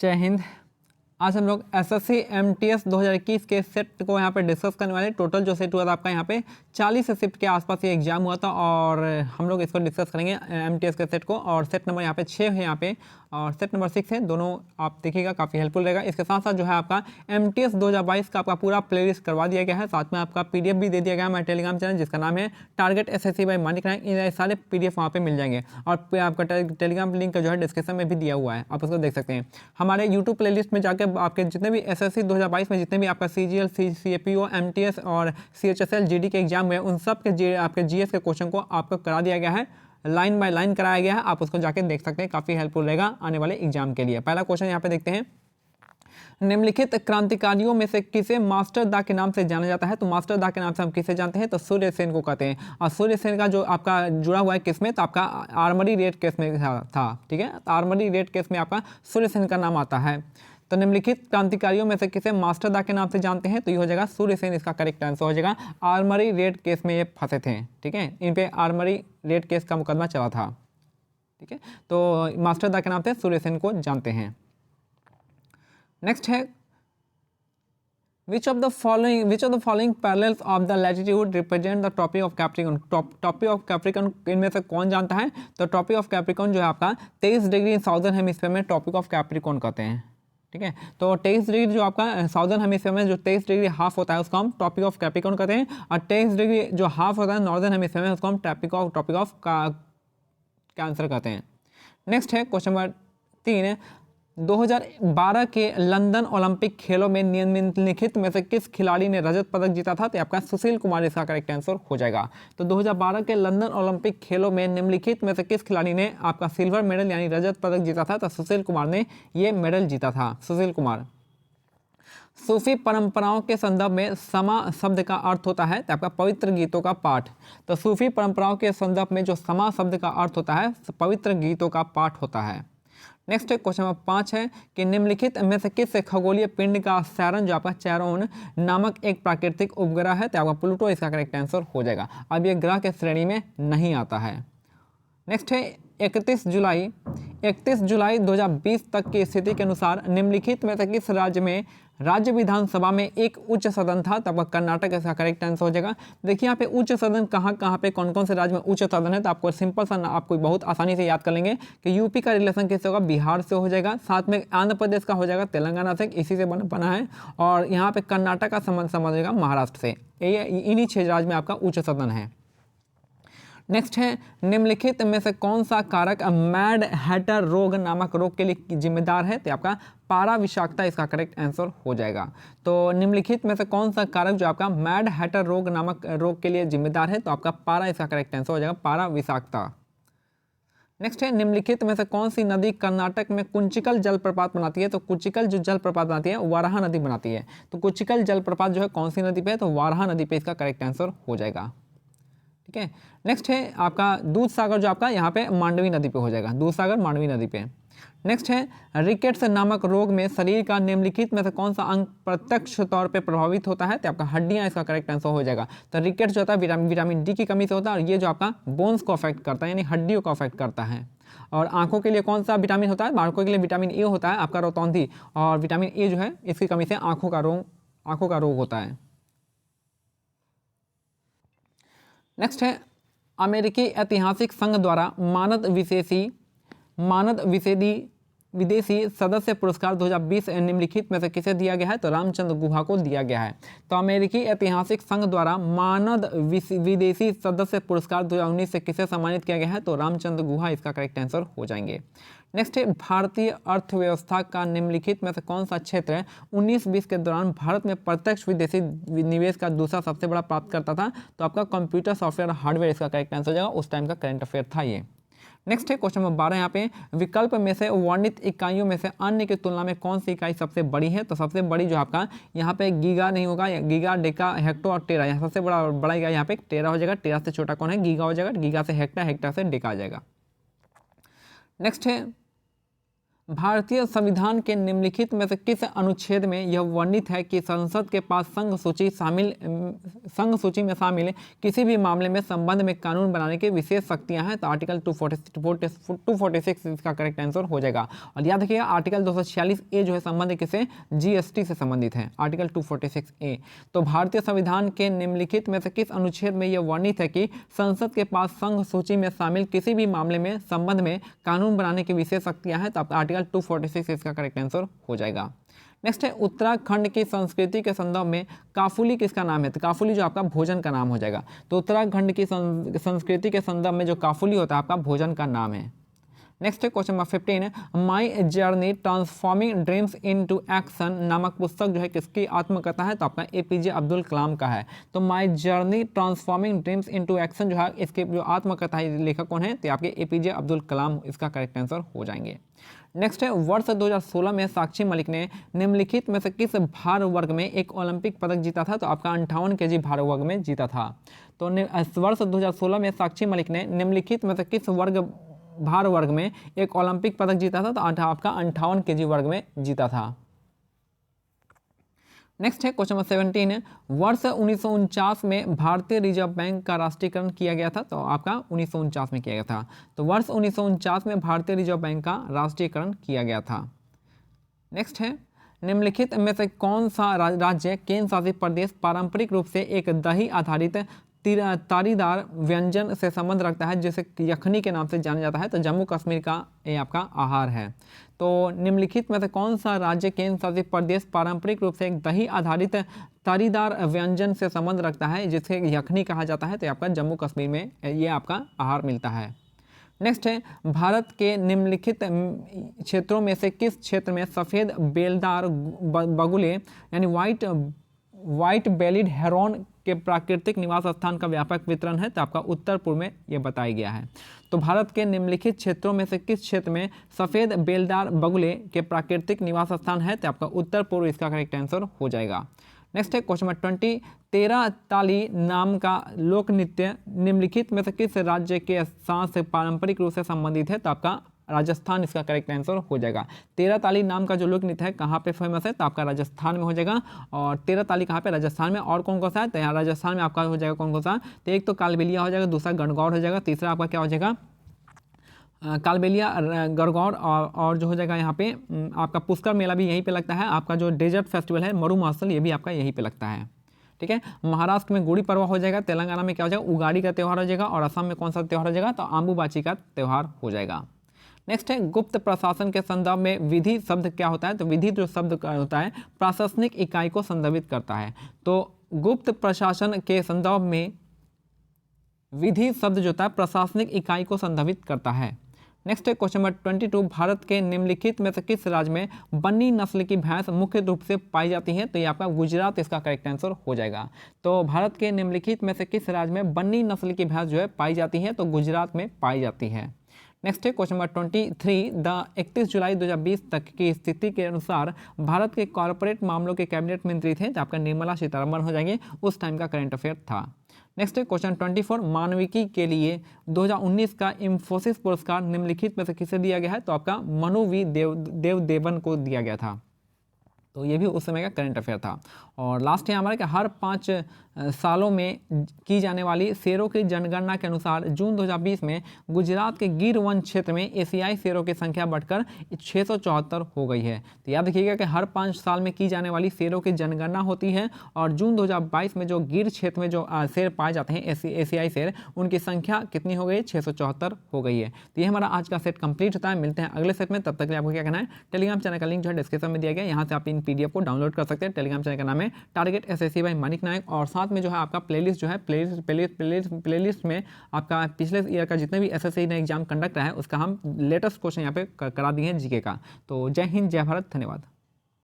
जय हिंद। आज हम लोग एसएससी एमटीएस 2021 के सेट को यहाँ पे डिस्कस करने वाले। टोटल जो सेट हुआ था आपका यहाँ पे 40 शिफ्ट के आसपास ये एग्जाम हुआ था और हम लोग इसको डिस्कस करेंगे एमटीएस के सेट को। और सेट नंबर यहाँ पे 6 है यहाँ पे और सेट नंबर 6 है, दोनों आप देखिएगा, काफ़ी हेल्पफुल रहेगा। इसके साथ साथ जो है आपका एमटीएस 2022 का आपका पूरा प्लेलिस्ट करवा दिया गया है, साथ में आपका पीडीएफ भी दे दिया गया है हमारे टेलीग्राम चैनल जिसका नाम है target SSC by Manik rank. ये सारे पीडीएफ वहाँ पे मिल जाएंगे और आपका टेलीग्राम लिंक जो है डिस्क्रिप्शन में भी दिया हुआ है, आप उसको देख सकते हैं। हमारे यूट्यूब प्लेलिस्ट में जाकर आपके जितने भी एसएससी 2022 में जितने भी आपका सीजीएल, सीएपीओ, एमटीएस और सीएचएसएल, जीडी के एग्जाम हुए उन सब के आपके जीएस के क्वेश्चन को आपको करा दिया गया है, लाइन बाय लाइन कराया गया है, आप उसको जाके देख सकते हैं, काफ़ी हेल्पफुल रहेगा आने वाले एग्जाम के लिए। पहला क्वेश्चन यहाँ पे देखते हैं, निम्नलिखित क्रांतिकारियों में से किसे मास्टर दा के नाम से जाना जाता है? तो मास्टर दा के नाम से हम किसे जानते हैं? तो सूर्य सेन को कहते हैं। और सूर्य सेन का जो आपका जुड़ा हुआ है किसमें? तो आपका आर्मरी रेड केस में था, ठीक है। आर्मरी रेड केस में आपका सूर्य सेन का नाम आता है। तो निम्नलिखित क्रांतिकारियों में से किसे मास्टर दा के नाम से जानते हैं? तो ये हो जाएगा सूर्य सेन, इसका करेक्ट आंसर हो जाएगा। आर्मरी रेड केस में ये फंसे थे, ठीक है, इन पे आर्मरी रेड केस का मुकदमा चला था, ठीक है। तो मास्टर दा के नाम से सूर्य सेन को जानते हैं। नेक्स्ट है, which of the following parallels of the latitude represent the tropic of Capricorn? tropic of Capricorn इनमें से कौन जानता है? तो tropic of Capricorn जो है आपका 23 डिग्री साउदर्न हेमिस्फीयर में tropic of Capricorn कहते हैं, ठीक है। तो 23 डिग्री जो आपका साउदर्न हेमिस्फीयर में जो 23 डिग्री हाफ होता है उसको हम ट्रॉपिक ऑफ कैप्रिकॉर्न कहते हैं, और 23 डिग्री जो हाफ होता है नॉर्दर्न हेमिस्फीयर में उसको हम ट्रॉपिक ऑफ कैंसर कहते हैं। नेक्स्ट है क्वेश्चन नंबर 3, 2012 के लंदन ओलंपिक खेलों में निम्नलिखित में से किस खिलाड़ी ने रजत पदक जीता था? तो आपका सुशील कुमार इसका करेक्ट आंसर हो जाएगा। तो 2012 के लंदन ओलंपिक खेलों में निम्नलिखित में से किस खिलाड़ी ने आपका सिल्वर मेडल यानी रजत पदक जीता था? तो सुशील कुमार ने ये मेडल जीता था, सुशील कुमार। सूफी परंपराओं के संदर्भ में समा शब्द का अर्थ होता है तो आपका पवित्र गीतों का पाठ। तो सूफी परंपराओं के संदर्भ में जो समा शब्द का अर्थ होता है पवित्र गीतों का पाठ होता है। नेक्स्ट है क्वेश्चन नंबर 5 है कि निम्नलिखित में से किस खगोलीय पिंड का सैरन जो आपका चैरोन नामक एक प्राकृतिक उपग्रह है? तो आपका प्लूटो इसका करेक्ट आंसर हो जाएगा। अब ये ग्रह के श्रेणी में नहीं आता है। नेक्स्ट है 31 जुलाई 2020 तक की स्थिति के अनुसार निम्नलिखित में से किस राज्य में राज्य विधानसभा में एक उच्च सदन था? तब कर्नाटक इसका करेक्ट आंसर हो जाएगा। देखिए यहाँ पे उच्च सदन कहाँ पे कौन कौन से राज्य में उच्च सदन है, तो आपको सिंपल सा आपको बहुत आसानी से याद कर लेंगे कि यूपी का रिलेशन किससे होगा? बिहार से हो जाएगा, साथ में आंध्र प्रदेश का हो जाएगा तेलंगाना से, इसी से बना है, और यहाँ पे कर्नाटक का संबंध समझेगा महाराष्ट्र से। इन्हीं 6 राज्य में आपका उच्च सदन है। नेक्स्ट है, निम्नलिखित में से कौन सा कारक मैड हैटर रोग नामक रोग के लिए जिम्मेदार है? तो आपका पारा विषाक्तता इसका करेक्ट आंसर हो जाएगा। तो निम्नलिखित में से कौन सा कारक जो आपका मैड हैटर रोग नामक रोग के लिए जिम्मेदार है? तो आपका पारा इसका करेक्ट आंसर हो जाएगा, पारा विषाक्तता। नेक्स्ट है, निम्नलिखित में से कौन सी नदी कर्नाटक में कुंचिकल जलप्रपात बनाती है? तो कुंचिकल जो जलप्रपात बनाती है वाराहा नदी बनाती है। तो कुंचिकल जलप्रपात जो है कौन सी नदी पे है? तो वाराहा नदी पे इसका करेक्ट आंसर हो जाएगा, ठीक है। नेक्स्ट है आपका दूध सागर जो आपका यहाँ पे मांडवी नदी पे हो जाएगा, दूध सागर मांडवी नदी पे। नेक्स्ट है, रिकेट्स नामक रोग में शरीर का निम्नलिखित में से कौन सा अंग प्रत्यक्ष तौर पे प्रभावित होता है? तो आपका हड्डियां इसका करेक्ट आंसर हो जाएगा। तो रिकेट्स जो होता है विटामिन डी की कमी से होता है और ये जो आपका बोन्स को अफेक्ट करता है यानी हड्डियों को अफेक्ट करता है। और आंखों के लिए कौन सा विटामिन होता है? आंखों के लिए विटामिन ए होता है आपका रोतौंधी, और विटामिन ए जो है इसकी कमी से आंखों का रोग होता है। नेक्स्ट है, अमेरिकी ऐतिहासिक संघ द्वारा मानद विदेशी सदस्य पुरस्कार 2020 निम्नलिखित में से किसे दिया गया है? तो रामचंद्र गुहा को दिया गया है। तो अमेरिकी ऐतिहासिक संघ द्वारा मानद विदेशी सदस्य पुरस्कार 2019 से किसे सम्मानित किया गया है? तो रामचंद्र गुहा इसका करेक्ट आंसर हो जाएंगे। नेक्स्ट है, भारतीय अर्थव्यवस्था का निम्नलिखित में से कौन सा क्षेत्र 19-20 के दौरान भारत में प्रत्यक्ष विदेशी निवेश का दूसरा सबसे बड़ा प्राप्त करता था? तो आपका कंप्यूटर सॉफ्टवेयर हार्डवेयर इसका करेक्ट आंसर हो जाएगा, उस टाइम का करंट अफेयर था ये। नेक्स्ट है क्वेश्चन नंबर 12, यहाँ पे विकल्प में से वर्णित इकाइयों में से अन्य की तुलना में कौन सी इकाई सबसे बड़ी है? तो सबसे बड़ी जो आपका यहाँ पे गीगा नहीं होगा, गीगा, डेका, हेक्टो और टेरा, यहाँ सबसे बड़ा इकाई यहाँ पे टेरा हो जाएगा। टेरा से छोटा कौन है? गीगा हो जाएगा, गीगा से हेक्टा, हेक्टा से डेका आ जाएगा। नेक्स्ट है, भारतीय संविधान के निम्नलिखित में से किस अनुच्छेद में यह वर्णित है कि संसद के पास संघ सूची में शामिल किसी भी मामले में संबंध में कानून बनाने की विशेष शक्तियां हैं? तो आर्टिकल 246 इसका करेक्ट आंसर हो जाएगा। और याद रखिएगा आर्टिकल 246A जो है संबंध किसे GST से संबंधित है, आर्टिकल 246A। तो भारतीय संविधान के निम्नलिखित में से किस अनुच्छेद में यह वर्णित है कि संसद के पास संघ सूची में शामिल किसी भी मामले में संबंध में कानून बनाने की विशेष शक्तियां हैं? तो आर्टिकल 246 इसका करेक्ट आंसर हो जाएगा। नेक्स्ट है उत्तराखंड की संस्कृति के संदर्भ में काफुली किसका नाम है? तो काफुली जो आपका भोजन का नाम हो जाएगा। तो उत्तराखंड की संस्कृति के संदर्भ में जो काफुली होता है आपका भोजन का नाम है। नेक्स्ट है question number 15, my journey transforming dreams into action नामक पुस्तक जो है किसकी आत्मकथा है? तो आपका APJ अब्दुल कलाम का है। तो my journey transforming dreams into action जो है इसके जो आत्मकथा है लेखक कौन है? तो आपके APJ अब्दुल कलाम इसका करेक्ट आंसर हो जाएंगे। नेक्स्ट है वर्ष 2016 में साक्षी मलिक ने निम्नलिखित में से किस भार वर्ग में एक ओलंपिक पदक जीता था? तो आपका 58 kg भार वर्ग में जीता था। तो वर्ष 2016 में साक्षी मलिक ने निम्नलिखित में से किस भार वर्ग में एक ओलंपिक पदक जीता था? तो आपका 58 kg वर्ग में जीता था। नेक्स्ट है क्वेश्चन नंबर 17, वर्ष 1949 में भारतीय रिजर्व बैंक का राष्ट्रीयकरण किया गया था। तो आपका 1949 में किया गया था। तो वर्ष 1949 में भारतीय रिजर्व बैंक का राष्ट्रीयकरण किया गया था। नेक्स्ट है निम्नलिखित में से कौन सा राज्य केंद्र शासित प्रदेश पारंपरिक रूप से एक दही आधारित तारीदार व्यंजन से संबंध रखता है जिसे यखनी के नाम से जाना जाता है? तो जम्मू कश्मीर का ये आपका आहार है। तो निम्नलिखित में से कौन सा राज्य केंद्र शासित प्रदेश पारंपरिक रूप से एक दही आधारित तारीदार व्यंजन से संबंध रखता है जिसे यखनी कहा जाता है? तो आपका जम्मू कश्मीर में ये आपका आहार मिलता है। नेक्स्ट है भारत के निम्नलिखित क्षेत्रों में से किस क्षेत्र में सफ़ेद बेलदार बगुले यानी व्हाइट बेलिड हेरॉन के प्राकृतिक निवास स्थान का व्यापक वितरण है? तो आपका उत्तर पूर्व में यह बताया गया है। तो भारत के निम्नलिखित क्षेत्रों में से किस क्षेत्र में सफ़ेद बेलदार बगुले के प्राकृतिक निवास स्थान है? तो आपका उत्तर पूर्व इसका करेक्ट आंसर हो जाएगा। नेक्स्ट है क्वेश्चन नंबर 20, 13 ताली नाम का लोक नृत्य निम्नलिखित में से किस राज्य के साथ पारंपरिक रूप से संबंधित है? तो आपका राजस्थान इसका करेक्ट आंसर हो जाएगा। 13 ताली नाम का जो लोक नृत्य है कहाँ पे फेमस है? तो आपका राजस्थान में हो जाएगा। और 13 ताली कहाँ पे? राजस्थान में। और कौन कौन सा है? तो यहाँ राजस्थान में आपका हो जाएगा कौन कौन सा? तो एक तो कालबेलिया हो जाएगा, दूसरा गणगौर हो जाएगा, तीसरा आपका क्या हो जाएगा? कालबेलिया, गणगौर और जो हो जाएगा यहाँ पे आपका पुष्कर मेला भी यहीं पे लगता है। आपका जो डेजर्ट फेस्टिवल है मरु महोत्सव ये भी आपका यहीं पे लगता है। ठीक है। महाराष्ट्र में गुड़ी पर्व हो जाएगा, तेलंगाना में क्या हो जाएगा? उगाड़ी का त्यौहार हो जाएगा, और असम में कौन सा त्यौहार हो जाएगा? तो आम्बुबाची का त्यौहार हो जाएगा। नेक्स्ट है गुप्त प्रशासन के संदर्भ में विधि शब्द क्या होता है? तो विधि जो शब्द होता है प्रशासनिक इकाई को संदर्भित करता है। तो गुप्त प्रशासन के संदर्भ में विधि शब्द जो होता है प्रशासनिक इकाई को संदर्भित करता है। नेक्स्ट है क्वेश्चन नंबर 22, भारत के निम्नलिखित में से किस राज्य में बन्नी नस्ल की भैंस मुख्य रूप से पाई जाती है? तो ये आपका गुजरात इसका करेक्ट आंसर हो जाएगा। तो भारत के निम्नलिखित में से किस राज्य में बन्नी नस्ल की भैंस जो है पाई जाती है? तो गुजरात में पाई जाती है। नेक्स्ट है क्वेश्चन नंबर 23, 31 जुलाई 2020 तक की स्थिति के अनुसार भारत के कॉर्पोरेट मामलों के कैबिनेट मंत्री थे, तो आपका निर्मला सीतारमण हो जाएंगे, उस टाइम का करंट अफेयर था। नेक्स्ट है क्वेश्चन 24, मानविकी के लिए 2019 का इंफोसिस पुरस्कार निम्नलिखित में से किसे दिया गया है? तो आपका मनु वी देवदेवन को दिया गया था। तो ये भी उस समय का करंट अफेयर था। और लास्ट है हमारे कि हर 5 सालों में की जाने वाली शेरों की जनगणना के अनुसार जून 2020 में गुजरात के गिर वन क्षेत्र में एशियाई शेरों की संख्या बढ़कर 674 हो गई है। तो याद रखिएगा कि हर 5 साल में की जाने वाली शेरों की जनगणना होती है, और जून 2022 में जो गिर क्षेत्र में जो शेर पाए जाते हैं एशियाई शेर, उनकी संख्या कितनी हो गई है? 674 हो गई है। तो ये हमारा आज का सेट कंप्लीट होता है। मिलते हैं अगले सेट में, तब तक के लिए आपको क्या करना है, टेलीग्राम चैनल का लिंक जो है डिस्क्रिप्शन में दिया गया, यहाँ से आप इन PDF को डाउनलोड कर सकते हैं। टेलीग्राम चैनल का नाम है टारगेट SSC बाय मानिक नायक, और साथ में जो है आपका प्लेलिस्ट जो है प्लेलिस्ट में आपका पिछले ईयर का जितने भी SSC ने एग्जाम कंडक्ट रहा है उसका हम लेटेस्ट क्वेश्चन यहाँ पे करा दिए हैं जीके का। तो जय हिंद, जय भारत, धन्यवाद।